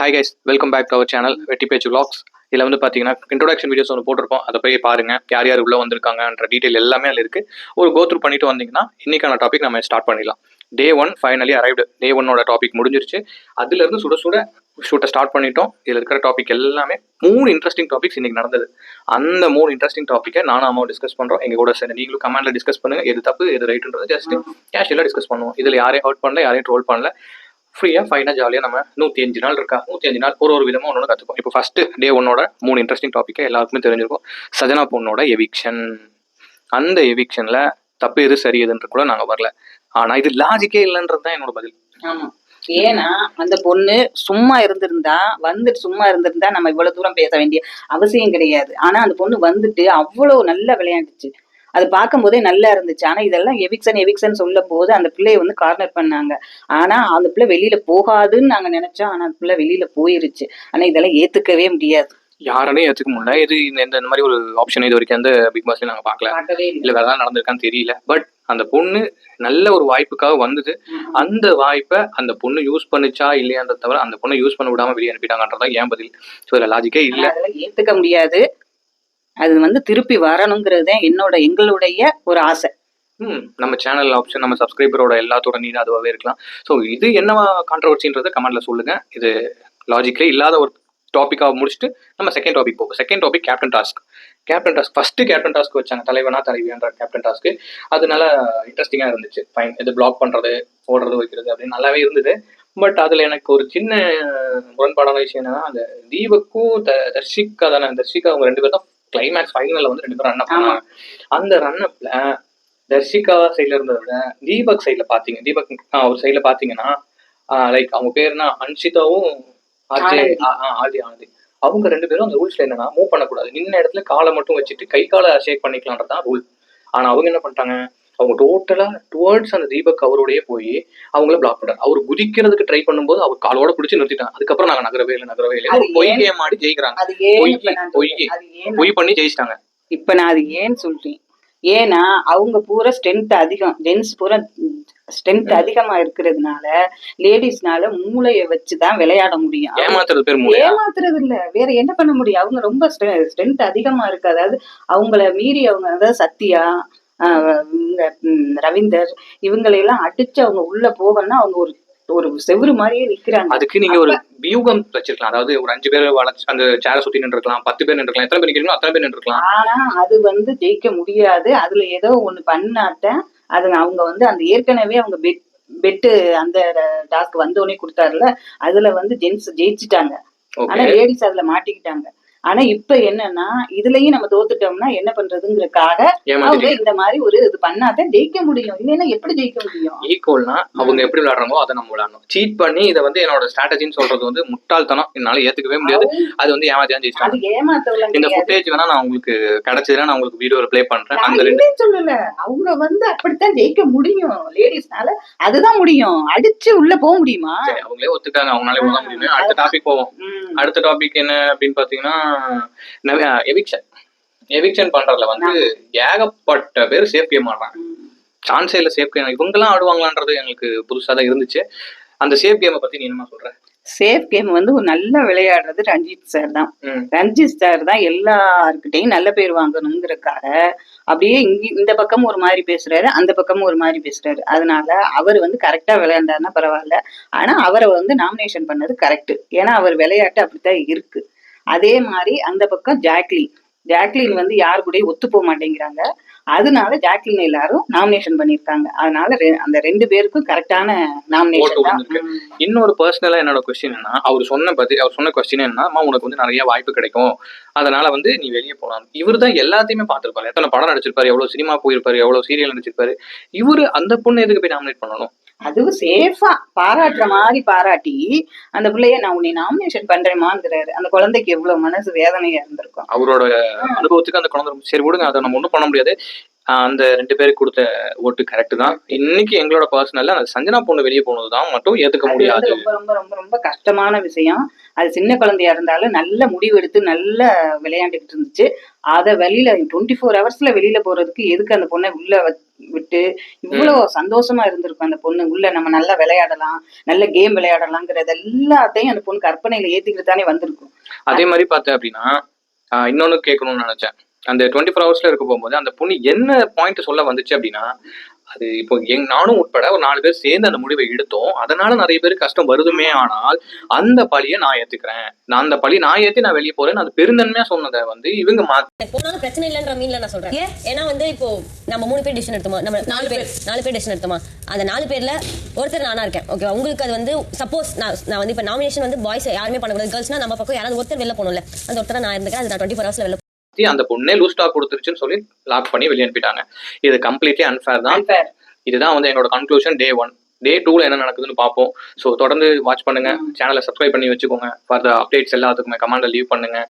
Hi guys, welcome back to our channel Vetti Pechu vlogs. இதில் வந்து பார்த்தீங்கன்னா இன்ட்ரோடக்ஷன் வீடியோஸ் ஒன்று போட்டிருப்போம். அதை போய் பாருங்கள், யார் யார் உள்ளே வந்திருக்காங்கன்ற டீட்டெயில் எல்லாமே அதில் இருக்குது. ஒரு கோத்ரூ பண்ணிட்டு வந்தீங்கன்னா இன்றைக்கான டாபிக் நம்ம ஸ்டார்ட் பண்ணிடலாம். Day 1 finally arrived. Day 1 topic முடிஞ்சிருச்சு. அதுலேருந்து சுட சுட ஷூட்டை ஸ்டார்ட் பண்ணிட்டோம். இதில் இருக்கிற டாபிக் எல்லாமே 3 இன்ட்ரெஸ்டிங் டாபிக்ஸ் இன்றைக்கி நடந்தது. அந்த 3 இன்ட்ரெஸ்டிங் டாப்பிக்கை நானும் அம்மாவும் டிஸ்கஸ் பண்ணுறோம். எங்கள் கூட சரி, நீங்களும் கமெண்ட்டில் டிஸ்கஸ் பண்ணுங்கள். எது தப்பு எது ரைட்டுன்றது ஜஸ்ட் கேஷுவலாக டிஸ்கஸ் பண்ணுவோம். இதில் யாரையும் ஹர்ட் பண்ணல, யாரையும் ட்ரோல் பண்ணல. ஃப்ரீயாக ஃபைனாக ஜாலியாக நம்ம 105 நாள் இருக்கா, 105 நாள் ஒரு விதமாக ஒன்று கற்றுப்போம். இப்போ ஃபஸ்ட்டு Day 1 3 இன்ட்ரெஸ்டிங் டாப்பிக்கை எல்லாருக்குமே தெரிஞ்சிருக்கும். சஜனா பொண்ணோட எவிக்ஷன். அந்த எவிக்ஷனில் தப்பு எது சரி எதுன்ற கூட நாங்கள் வரல. ஆனால் இது லாஜிக்கே இல்லைன்றது தான் என்னோட பதில். ஆமாம், ஏன்னா அந்த பொண்ணு சும்மா இருந்திருந்தா நம்ம இவ்வளவு தூரம் பேச வேண்டிய அவசியம் கிடையாது. ஆனா அந்த பொண்ணு வந்துட்டு அவ்வளவு நல்லா விளையாண்டுச்சு. அது பார்க்கும் போதே நல்லா இருந்துச்சு. ஆனா இதெல்லாம் எவிக்சன் சொல்லும் போது அந்த பிள்ளைய வந்து கார்னர் பண்ணாங்க. ஆனா அந்த பிள்ளை வெளியில போகாதுன்னு நாங்க நினைச்சோம். ஆனா அந்த பிள்ளை வெளியில போயிருச்சு. ஆனா இதெல்லாம் ஏத்துக்கவே முடியாது. யாராலையும் ஏற்றுக்க முடியல. இது இந்த மாதிரி ஒரு ஆப்ஷன் இது வரைக்கும் அந்த பிக் பாஸ்ல நாங்கள் பார்க்கல. இல்லை வேற ஏதாவது நடந்திருக்கான்னு தெரியல. பட் அந்த பொண்ணு நல்ல ஒரு வாய்ப்புக்காக வந்தது. அந்த வாய்ப்பை அந்த பொண்ணு யூஸ் பண்ணிச்சா இல்லையான்றத தவிர அந்த பொண்ணை யூஸ் பண்ண விடாம வெளியே அனுப்பிட்டாங்கன்றதா ஏன் பதில். ஸோ இதில் லாஜிக்கே இல்லை, ஏற்றுக்க முடியாது. அது வந்து திருப்பி வரணுங்கிறது எங்களுடைய ஒரு ஆசை. நம்ம சேனல் ஆப்ஷன் நம்ம சப்ஸ்கிரைபரோட எல்லாத்தோட நீடு அதுவாகவே இருக்கலாம். ஸோ இது என்னவா கான்ட்ரவர்சின்றதை கமெண்ட்ல சொல்லுங்க. இது லாஜிக்கே இல்லாத ஒரு டாப்பிக்காக முடிச்சுட்டு நம்ம செகண்ட் டாபிக் போகும். Second topic captain task. First captain task வச்சாங்க, தலைவனா தலைவியான்ற கேப்டன் டாஸ்க்கு. அது நல்லா இன்ட்ரெஸ்டிங்காக இருந்துச்சு. ஃபைன், இது பிளாக் பண்ணுறது, போடுறது, வைக்கிறது அப்படின்னு நல்லாவே இருந்தது. பட் அதில் எனக்கு ஒரு சின்ன முரண்பாடான விஷயம் என்னன்னா, அந்த தீபக்கும் தர்ஷிகா அவங்க 2 பேரும் தான் கிளைமேக்ஸ் ஃபைனலில் வந்து 2 பேரும் ரன் அப் பண்ணாங்க. அந்த ரன் அப்ல தர்ஷிகா சைடில் இருந்ததை விட தீபக் சைடில் அவர் சைடில் பார்த்தீங்கன்னா லைக் அவங்க பேருனா அன்ஷிதாவும் ஆதி ஆனந்தி. அவங்க 2 பேரும் அந்த ரூல்ஸ்ல என்னன்னா மூவ் பண்ணக்கூடாது, நின்ன இடத்துல காலை மட்டும் வச்சுட்டு கை காலை ஷேக் பண்ணிக்கலான்றதான் ரூல். ஆனா அவங்க என்ன பண்ணிட்டாங்க, அவங்க டோட்டலா டுவர்ட்ஸ் அந்த தீபக் அவரோடய போய் அவங்கள பிளாக் பண்றாங்க. அவர் குதிக்கிறதுக்கு ட்ரை பண்ணும்போது அவர் காலோட பிடிச்சி நிறுத்திட்டாங்க. அதுக்கப்புறம் நாங்க நகரவே இல்லை. பொய் கேம் ஆடி ஜெயிக்கிறாங்க. பொய் பண்ணி ஜெயிச்சிட்டாங்க. இப்ப நான் அது ஏன்னு சொல்றேன், ஏன்னா அவங்க பூரா ஸ்ட்ரென்த் அதிகம், ஜென்ஸ் பூரா ஸ்ட்ரென்த் அதிகமா இருக்கிறதுனால லேடிஸ்னால மூளைய வச்சுதான் விளையாட முடியும். ஏமாத்துறது இல்ல, வேற என்ன பண்ண முடியும். அவங்க ரொம்ப ஸ்ட்ரென்த் அதிகமா இருக்கு. அதாவது அவங்கள மீறி அவங்க, அதாவது சத்யா, ரவீந்தர் இவங்களையெல்லாம் அடிச்சு அவங்க உள்ள போகணும்னா அவங்க ஒரு செவ்வறு மாதிரியே நிக்கிறாங்க. அதுக்கு நீங்க ஒரு வியூகம் வச்சிருக்கலாம். அதாவது ஒரு 5 பேர் வளர்ச்சி அந்த சேர சுத்தி நின்றுக்கலாம், 10 பேர் நின்றுக்கலாம், எத்தனை பேர் நிக்கிறீங்களோ அத்தனை பேர் நின்றுக்கலாம். ஆனா அது வந்து ஜெயிக்க முடியாது. அதுல ஏதோ ஒண்ணு பண்ணாட்ட அது அவங்க வந்து அந்த ஏற்கனவே அவங்க பெட்டு அந்த டாஸ்க் வந்தோடனே கொடுத்தாருல, அதுல வந்து ஜென்ஸ் ஜெயிச்சுட்டாங்க. ஆனா லேடிஸ் அதுல மாட்டிக்கிட்டாங்க. ஆனா இப்ப என்னன்னா இதுலயும் நம்ம தோத்துட்டோம்னா என்ன பண்றதுங்கிறதுக்காக அவங்க இந்த மாதிரி ஒரு இது பண்ணாதான் ஜெயிக்க முடியும். இல்லைன்னா எப்படி ஜெயிக்க முடியும்? ஈக்குவல்னா அவங்க எப்படி விளையாடுறாங்களோ அதை நம்ம விளையாடணும். சீட் பண்ணி இதை வந்து என்னோட ஸ்ட்ராட்டஜின்னு சொல்றது வந்து முட்டாள்தனம். என்னால ஏத்துக்கவே முடியாது. அது வந்து ஏமாத்திதான் ஜெயிச்சாங்க. இந்த ஃபுட்டேஜ் வேணா நான் உங்களுக்கு கிடைச்சதுன்னா நான் உங்களுக்கு வீடியோல ப்ளே பண்றேன். அந்த 2 சொல்லல, அவங்க வந்து அப்படித்தான் ஜெயிக்க முடியும். லேடிஸ்னால அதுதான் முடியும். அடிச்சு உள்ள போக முடியுமா? அவங்களே ஒத்துக்காங்க, அவங்களால உள்ள முடியும். அடுத்த டாபிக் போவோம். அடுத்த டாபிக் என்ன அப்படின்னு பாத்தீங்கன்னா எவிக்ஷன் பண்றதுல வந்து ஏகப்பட்ட பேர் சேஃப் கேம் ஆடுறாங்க. சான்ஸே இல்ல சேஃப் கேம். இவங்கெல்லாம் ஆடுவாங்களான்றது எங்களுக்கு புதுசா தான் இருந்துச்சு. அந்த சேஃப் கேமை பத்தி நீ என்ன சொல்ற? சேஃப் கேம் வந்து ஒரு நல்லா விளையாடுறது ரஞ்சித் சார் தான். ரஞ்சித் சார் தான் எல்லாருக்கிட்டையும் நல்ல பேர் வாங்கணுங்கிறதுக்காக அப்படியே இந்த பக்கமும் ஒரு மாதிரி பேசுறாரு, அந்த பக்கமும் ஒரு மாதிரி பேசுறாரு. அதனால அவர் வந்து கரெக்டா விளையாண்டாருன்னா பரவாயில்ல. ஆனா அவரை வந்து நாமினேஷன் பண்ணது கரெக்ட். ஏன்னா அவர் விளையாட்டு அப்படித்தான் இருக்கு. அதே மாதிரி அந்த பக்கம் ஜாக்லின் வந்து யாரு கூட ஒத்து போக மாட்டேங்கிறாங்க. அதனால ஜாக்லின் எல்லாரும் நாமினேஷன் பண்ணிருக்காங்க. அதனால அந்த 2 பேருக்கும் கரெக்டான நாமினேஷன் தான். இன்னொரு பர்சனலா என்னோட கொஸ்டின் என்ன, அவர் சொன்ன கொஸ்டின் என்னன்னா, உனக்கு வந்து நிறைய வாய்ப்பு கிடைக்கும், அதனால வந்து நீ வெளியே போலாம். இவர் தான் எல்லாத்தையுமே பார்த்திருப்பாரு. எத்தனை படம் நடிச்சிருப்பாரு, எவ்வளவு சினிமா போயிருப்பாரு, எவ்வளவு சீரியல் நடிச்சிருப்பாரு. இவரு அந்த பொண்ணு எதுக்கு போய் நாமினேட் பண்ணணும்? அதுவும் சேஃபா பாராட்டுற மாதிரி பாராட்டி அந்த பிள்ளைய நான் உன்னை நாமினேஷன் பண்றேமாங்கிறாரு. அந்த குழந்தைக்கு எவ்வளவு மனசு வேதனையா இருந்திருக்கும். அவரோட அனுபவத்துக்கு அந்த குழந்தை சரி விடுங்க, அதை நம்ம ஒண்ணும் பண்ண முடியாது. அந்த 2 பேருக்கு கொடுத்த ஓட்டு கரெக்ட் தான். இன்னைக்கு எங்களோட பர்சனல்ல அந்த சஞ்சனா பொண்ணு வெளியே போனதுதான் மட்டும் ஏத்துக்க அது வந்து முடியாது. ரொம்ப ரொம்ப ரொம்ப ரொம்ப கஷ்டமான விஷயம். அது சின்ன குழந்தையா இருந்தாலும் நல்ல முடிவெடுத்து நல்ல விளையாண்டுகிட்டு இருந்துச்சு. அத வெளியில 24 ஹவர்ஸ்ல வெளியில போறதுக்கு எதுக்கு அந்த பொண்ண உள்ள விட்டு இவ்வளவு சந்தோஷமா இருந்திருக்கும் அந்த பொண்ணு. உள்ள நம்ம நல்லா விளையாடலாம், நல்ல கேம் விளையாடலாங்கிறது எல்லாத்தையும் அந்த பொண்ணு கற்பனையில ஏத்திக்கிட்டு தானே வந்திருக்கும். அதே மாதிரி பார்த்தேன் அப்படின்னா இன்னொன்னு கேட்கணும்னு நினைச்சேன். அந்த 24 ஹவர்ஸ்ல இருக்க போகும்போது அந்த பொண்ணு என்ன பாயிண்ட் சொல்ல வந்துச்சு அப்படின்னா, அது இப்போ நானும் உட்பட ஒரு 4 பேர் சேர்ந்து அந்த முடிவை எடுத்தோம். அதனால நிறைய பேருக்கு கஷ்டம் வருதுமே. ஆனால் அந்த பழியை நான் ஏத்துக்கிறேன். அந்த பழி நான் ஏத்தி நான் வெளியே போறேன். அது பெருந்தன்மையா சொன்னதை வந்து இவங்க போனாலும் பிரச்சனை இல்லைன்ற மீன்ல நான் சொல்றேன். ஏன்னா வந்து இப்போ நம்ம 3 பேர் டிசிஷன் எடுத்தோமா, நம்ம 4 பேர் டிசிஷன் எடுத்தோமா, அந்த 4 பேர்ல ஒருத்தர் நானா இருக்கேன். ஓகேவா? உங்களுக்கு அது வந்து சப்போஸ் நான் வந்து இப்ப நாமினேஷன் வந்து பாய்ஸ் யாருமே பண்ணக்கூடாது, கேர்ள்ஸ்னா நம்ம பக்கம் யாராவது ஒருத்தர் வெளில போகணும்ல, அந்த ஒருத்தர் நான் இருந்துக்கிறேன். அது நான் 24 ஹவர்ஸ்ல வெளில அந்த பொண்ணே லூஸ் டாக் கொடுத்துருச்சுன்னு சொல்லி லாக் பண்ணி வெளியே அனுப்பிட்டாங்க. இது கம்ப்ளீட்லி அன்ஃபேர் தான். இதுதான் வந்து என்னோட கன்க்ளூஷன் டே 1. டே 2ல என்ன நடக்குதுன்னு பார்ப்போம். ஸோ தொடர்ந்து வாட்ச் பண்ணுங்க. சேனலை சப்ஸ்கிரைப் பண்ணி வச்சுக்கோங்க. ஃபார் த அப்டேட்ஸ் எல்லாத்துக்குமே கமெண்ட்ல லீவ் பண்ணுங்க.